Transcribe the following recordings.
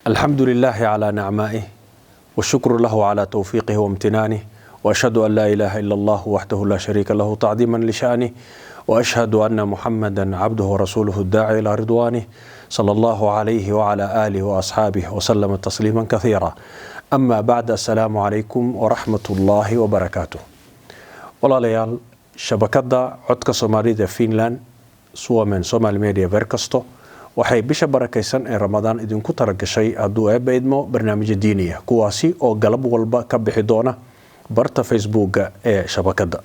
الحمد لله على نعمائه والشكر له على توفيقه وامتنانه وأشهد أن لا إله إلا الله وحده لا شريك له تعظيما لشأنه وأشهد أن محمدا عبده ورسوله الداعي إلى رضوانه صلى الله عليه وعلى آله وأصحابه وسلم تسليما كثيرا. أما بعد، السلام عليكم ورحمة الله وبركاته. walaalayaal, shabakada codka Soomaalida Finland Suomen Somali Media Verkosto waxay bisha barakaysan ee Ramadaan idinku talagashay hadduu eebba idmo barnaamijyo diini ah kuwaasi oo galab walba ka bixi doona barta Facebooka ee shabakada.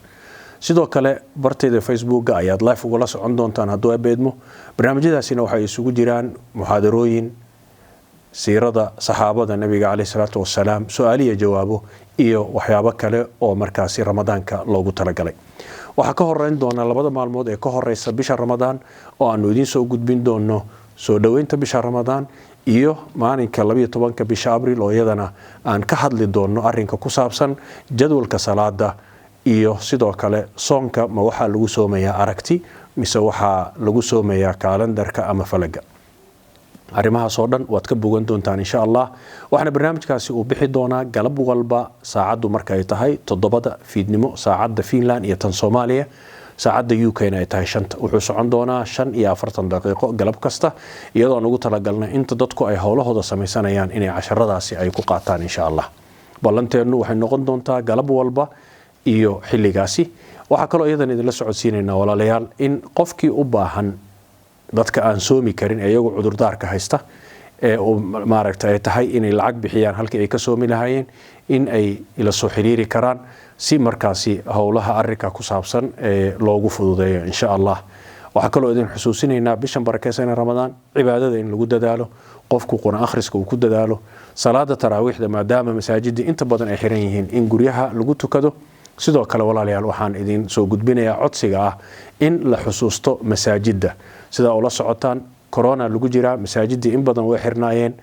sidoo kale barteeda Facebooka ayaad live ugula socon doontaan hadduu eebba idmo. barnaamijyadaasina waxay isugu jiraan muxaadarooyin, siirada saxaabada nabiga calayhi salaatu wassalaam, su'aaliyo jawaabo iyo waxyaabo kale oo markaasi Ramadaanka loogu talagalay. waxaa ka horeyn doona labada maalmood ee ka horeysa bisha Ramadaan oo aanu idin soo gudbin doono soo dhaweynta bisha Ramadaan iyo maalinka 12 bisha Abriil oo iyadana aan ka hadli doono arrinka ku saabsan jadwalka salaada iyo sidoo kale soonka ma waxa lagu soomayaa aragti mise waxa lagu soomayaa kalendarka ama falaga. arrimahaas oo dhan waad ka bogan doontaan insha Allah. waxaana barnaamijkaasi uu bixi doonaa galab walba saacadu marka ay tahay 7 fiidnimo saacada Finland iyo tan Soomaaliya, saacada UK ay tahay 5. wuxuu socon doonaa 45 daqiiqo galab kasta, iyadoo aan ugu talagalnay inta dadku ay howlahooda samaysanayaan inay casharadaasi ay ku qaataan insha Allah. ballanteenu waxay noqon doontaa galab walba iyo xilligaasi. waxa kale oo iyadan idin la socodsiinayna walaalayaal in qofkii u baahan dadka aan soomi karin iyagu cudurdaarka haysta ee maaragtay tahay inay lacag bixiyaan halkii ay ka soomi lahaayeen in ay ila soo xiriiri karaan si markaasi howlaha arrinka ku saabsan ee loogu fududeeyo insha Allah. waxa kale oo idin xusuusinaynaa bishan barakeysan ee Ramadaan cibaadada in lagu dadaalo, qofku quraan akhriska uu ku dadaalo, salaada taraawiixda maadaama masaajidda inta badan ay xiran yihiin in guryaha lagu tukado. sidoo kale walaalayaal waxaan idin soo gudbinayaa codsiga ah in la xusuusto masaajidda. sida ula socotaan corona lagu jiraa, masaajidda in badan way xirnaayeen,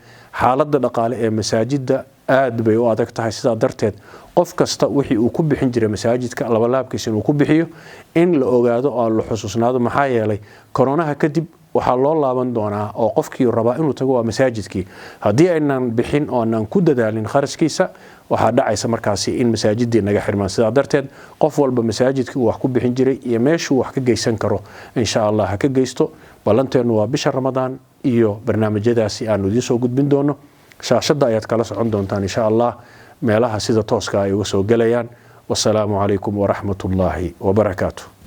xaaladda dhaqaale ee masaajidda aad bay u adag tahay. sidaa darteed qof kasta wixii uu ku bixin jiray masaajidka labalaabkiisa inuu ku bixiyo in la ogaado oo la xusuusnaado, maxaa yeelay koronaha kadib waxaa loo laaban doonaa oo qofkii raba inuu tago waa masaajidkii. haddii aynan bixin oo aanan ku dadaalin kharashkiisa waxaa dhacaysa markaasi in masaajidii naga xirmaan. sidaa darteed qof walba masaajidkii uu wax ku bixin jiray iyo meeshuu wax ka geysan karo insha Allah ha ka geysto. ballanteenu waa bisha Ramadaan iyo barnaamijyadaasi aanu idin soo gudbin doono. shaashada ayaad kala socon doontaan insha Allah meelaha sida tooska ay uga soo galayaan. wassalaamu calaykum waraxmatullaahi wabarakaatuh.